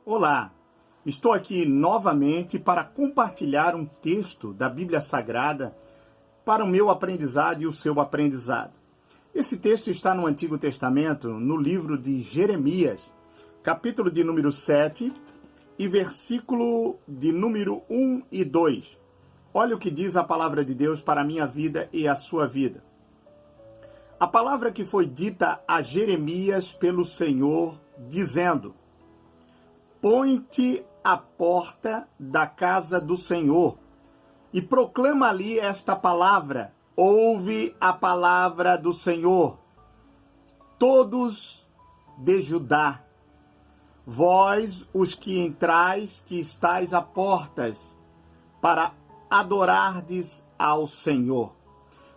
Olá, estou aqui novamente para compartilhar um texto da Bíblia Sagrada para o meu aprendizado e o seu aprendizado. Esse texto está no Antigo Testamento, no livro de Jeremias, capítulo de número 7 e versículo de número 1 e 2. Olha o que diz a palavra de Deus para a minha vida e a sua vida. A palavra que foi dita a Jeremias pelo Senhor, dizendo: põe-te à porta da casa do Senhor e proclama ali esta palavra. Ouve a palavra do Senhor, todos de Judá, vós os que entrais, que estáis a portas, para adorardes ao Senhor.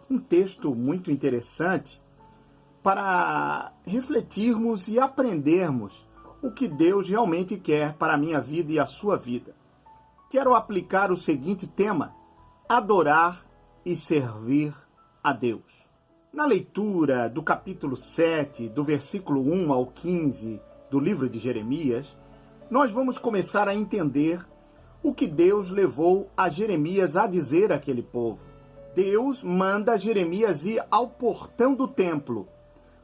Um texto muito interessante para refletirmos e aprendermos o que Deus realmente quer para a minha vida e a sua vida. Quero aplicar o seguinte tema: adorar e servir a Deus. Na leitura do capítulo 7, do versículo 1 ao 15 do livro de Jeremias, nós vamos começar a entender o que Deus levou a Jeremias a dizer àquele povo. Deus manda Jeremias ir ao portão do templo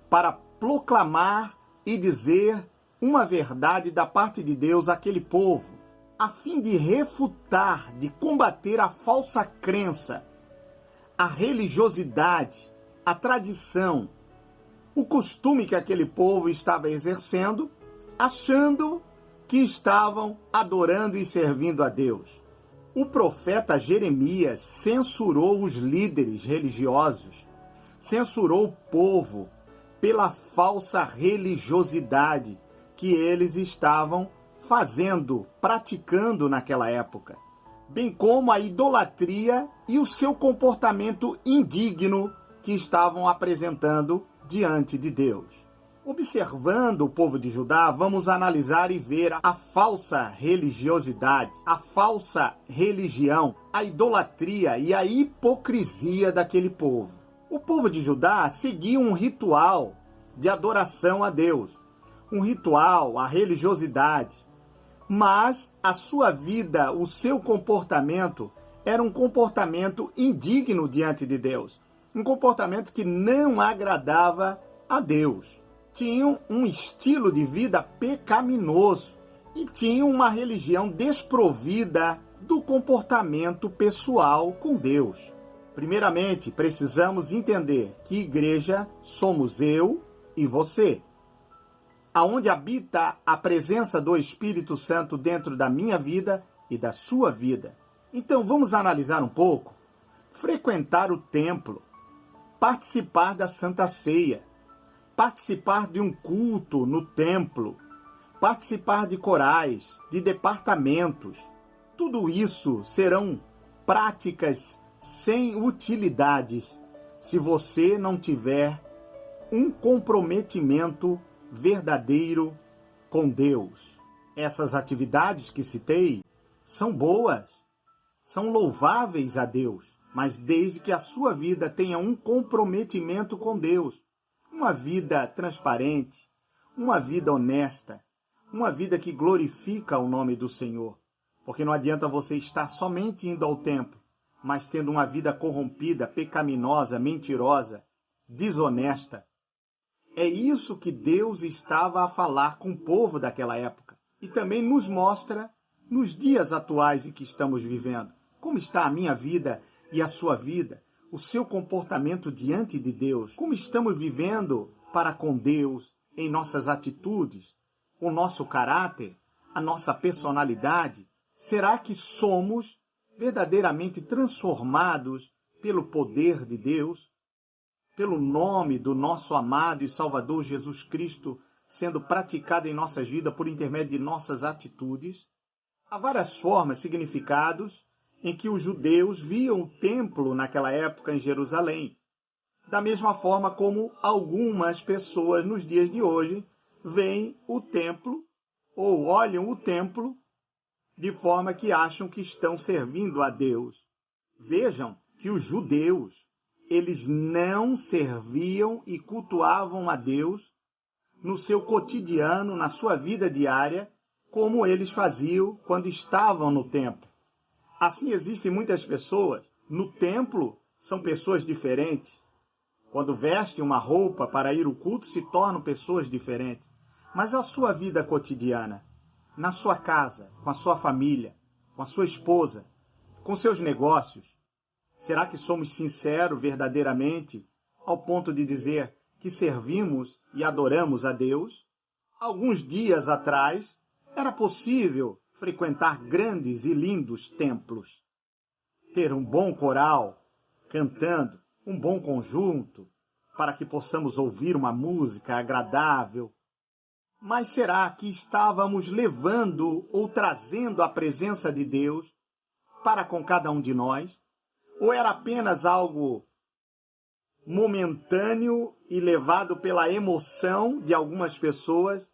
para proclamar e dizer uma verdade da parte de Deus àquele povo, a fim de refutar, de combater a falsa crença, a religiosidade, a tradição, o costume que aquele povo estava exercendo, achando que estavam adorando e servindo a Deus. O profeta Jeremias censurou os líderes religiosos, censurou o povo pela falsa religiosidade que eles estavam fazendo, praticando naquela época, bem como a idolatria e o seu comportamento indigno que estavam apresentando diante de Deus. Observando o povo de Judá, vamos analisar e ver a falsa religiosidade, a falsa religião, a idolatria e a hipocrisia daquele povo. O povo de Judá seguia um ritual de adoração a Deus, um ritual, a religiosidade, mas a sua vida, o seu comportamento era um comportamento indigno diante de Deus, um comportamento que não agradava a Deus. Tinham um estilo de vida pecaminoso e tinham uma religião desprovida do comportamento pessoal com Deus. Primeiramente, precisamos entender que igreja somos eu e você, aonde habita a presença do Espírito Santo dentro da minha vida e da sua vida. Então vamos analisar um pouco. Frequentar o templo, participar da Santa Ceia, participar de um culto no templo, participar de corais, de departamentos. Tudo isso serão práticas sem utilidades se você não tiver um comprometimento verdadeiro com Deus. Essas atividades que citei são boas, são louváveis a Deus, mas desde que a sua vida tenha um comprometimento com Deus, uma vida transparente, uma vida honesta, uma vida que glorifica o nome do Senhor. Porque não adianta você estar somente indo ao templo, mas tendo uma vida corrompida, pecaminosa, mentirosa, desonesta. É isso que Deus estava a falar com o povo daquela época. E também nos mostra nos dias atuais em que estamos vivendo. Como está a minha vida e a sua vida? O seu comportamento diante de Deus? Como estamos vivendo para com Deus em nossas atitudes? O nosso caráter? A nossa personalidade? Será que somos verdadeiramente transformados pelo poder de Deus? Pelo nome do nosso amado e Salvador Jesus Cristo sendo praticado em nossas vidas por intermédio de nossas atitudes? Há várias formas, significados, em que os judeus viam o templo naquela época em Jerusalém. Da mesma forma como algumas pessoas nos dias de hoje veem o templo ou olham o templo de forma que acham que estão servindo a Deus. Vejam que os judeus, eles não serviam e cultuavam a Deus no seu cotidiano, na sua vida diária, como eles faziam quando estavam no templo. Assim, existem muitas pessoas no templo, são pessoas diferentes. Quando vestem uma roupa para ir ao culto, se tornam pessoas diferentes. Mas a sua vida cotidiana, na sua casa, com a sua família, com a sua esposa, com seus negócios, será que somos sinceros verdadeiramente ao ponto de dizer que servimos e adoramos a Deus? Alguns dias atrás, era possível frequentar grandes e lindos templos, ter um bom coral cantando, um bom conjunto, para que possamos ouvir uma música agradável. Mas será que estávamos levando ou trazendo a presença de Deus para com cada um de nós? Ou era apenas algo momentâneo e levado pela emoção de algumas pessoas,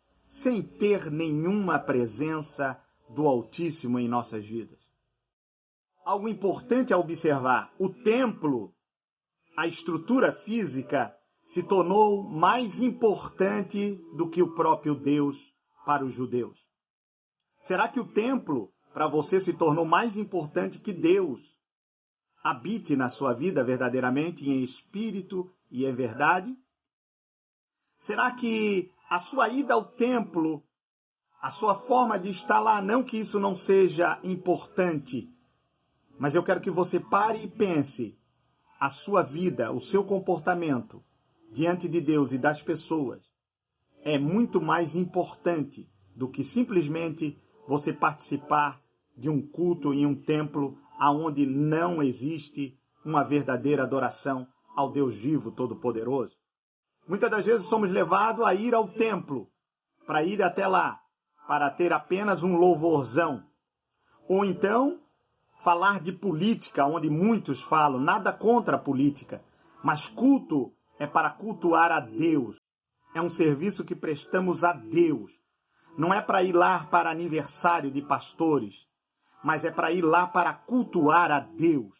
sem ter nenhuma presença do Altíssimo em nossas vidas? Algo importante a observar: o templo, a estrutura física, se tornou mais importante do que o próprio Deus para os judeus. Será que o templo, para você, se tornou mais importante que Deus habite na sua vida verdadeiramente, em espírito e em verdade? Será que a sua ida ao templo, a sua forma de estar lá, não que isso não seja importante, mas eu quero que você pare e pense: a sua vida, o seu comportamento diante de Deus e das pessoas é muito mais importante do que simplesmente você participar de um culto em um templo aonde não existe uma verdadeira adoração ao Deus vivo, todo-poderoso. Muitas das vezes somos levados a ir ao templo, para ir até lá, para ter apenas um louvorzão. Ou então, falar de política, onde muitos falam, nada contra a política, mas culto é para cultuar a Deus. É um serviço que prestamos a Deus. Não é para ir lá para aniversário de pastores, mas é para ir lá para cultuar a Deus.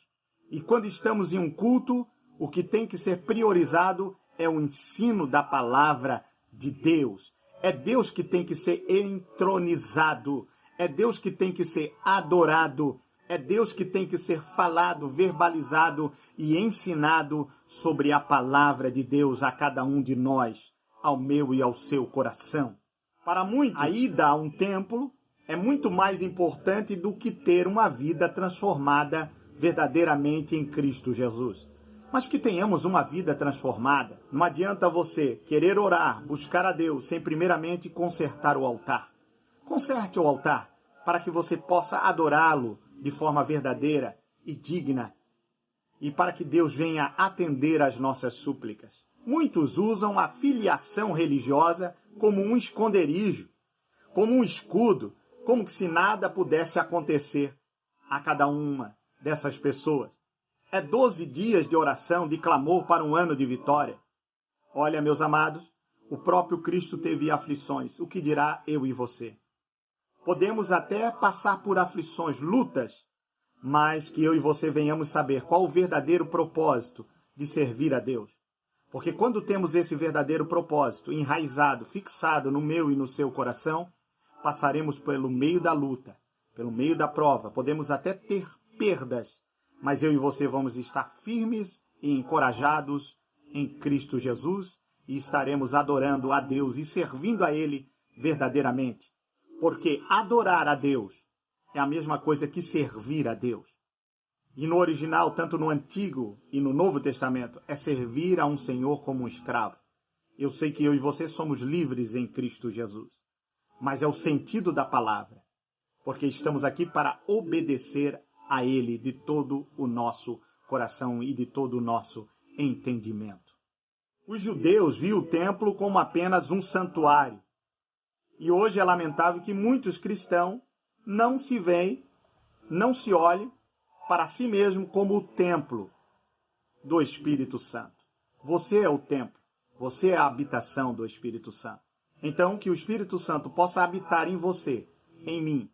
E quando estamos em um culto, o que tem que ser priorizado é o ensino da palavra de Deus. É Deus que tem que ser entronizado. É Deus que tem que ser adorado. É Deus que tem que ser falado, verbalizado e ensinado sobre a palavra de Deus a cada um de nós, ao meu e ao seu coração. Para muitos, a ida a um templo é muito mais importante do que ter uma vida transformada verdadeiramente em Cristo Jesus. Mas que tenhamos uma vida transformada. Não adianta você querer orar, buscar a Deus, sem primeiramente consertar o altar. Conserte o altar para que você possa adorá-lo de forma verdadeira e digna, e para que Deus venha atender às nossas súplicas. Muitos usam a filiação religiosa como um esconderijo, como um escudo, como que se nada pudesse acontecer a cada uma dessas pessoas. É 12 dias de oração, de clamor para um ano de vitória. Olha, meus amados, o próprio Cristo teve aflições. O que dirá eu e você? Podemos até passar por aflições, lutas, mas que eu e você venhamos saber qual o verdadeiro propósito de servir a Deus. Porque quando temos esse verdadeiro propósito enraizado, fixado no meu e no seu coração, passaremos pelo meio da luta, pelo meio da prova. Podemos até ter perdas, mas eu e você vamos estar firmes e encorajados em Cristo Jesus e estaremos adorando a Deus e servindo a Ele verdadeiramente. Porque adorar a Deus é a mesma coisa que servir a Deus. E no original, tanto no Antigo e no Novo Testamento, é servir a um Senhor como um escravo. Eu sei que eu e você somos livres em Cristo Jesus, mas é o sentido da palavra, porque estamos aqui para obedecer a Ele de todo o nosso coração e de todo o nosso entendimento. Os judeus viam o templo como apenas um santuário. E hoje é lamentável que muitos cristãos não se veem, não se olhem para si mesmo como o templo do Espírito Santo. Você é o templo, você é a habitação do Espírito Santo. Então, que o Espírito Santo possa habitar em você, em mim,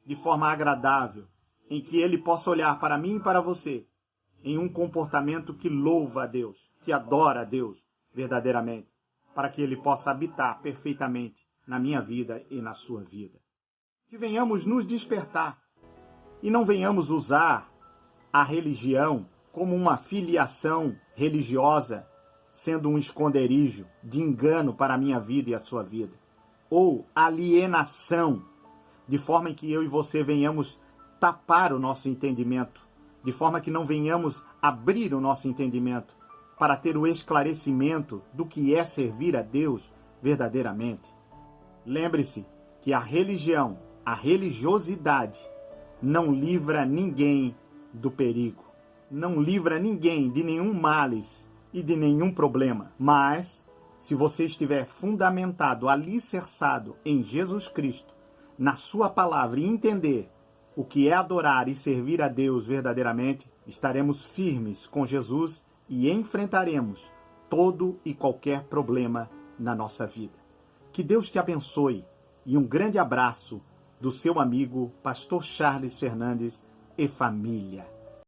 de forma agradável, em que ele possa olhar para mim e para você, em um comportamento que louva a Deus, que adora a Deus verdadeiramente, para que ele possa habitar perfeitamente na minha vida e na sua vida. que venhamos nos despertar e não venhamos usar a religião como uma filiação religiosa, sendo um esconderijo de engano para a minha vida e a sua vida, ou alienação, de forma que eu e você venhamos tapar o nosso entendimento, de forma que não venhamos abrir o nosso entendimento para ter o esclarecimento do que é servir a Deus verdadeiramente. Lembre-se que a religião, a religiosidade, não livra ninguém do perigo, não livra ninguém de nenhum males e de nenhum problema. Mas, se você estiver fundamentado, alicerçado em Jesus Cristo, na sua palavra e entender o que é adorar e servir a Deus verdadeiramente, estaremos firmes com Jesus e enfrentaremos todo e qualquer problema na nossa vida. Que Deus te abençoe e um grande abraço do seu amigo Pastor Charles Fernandes e família.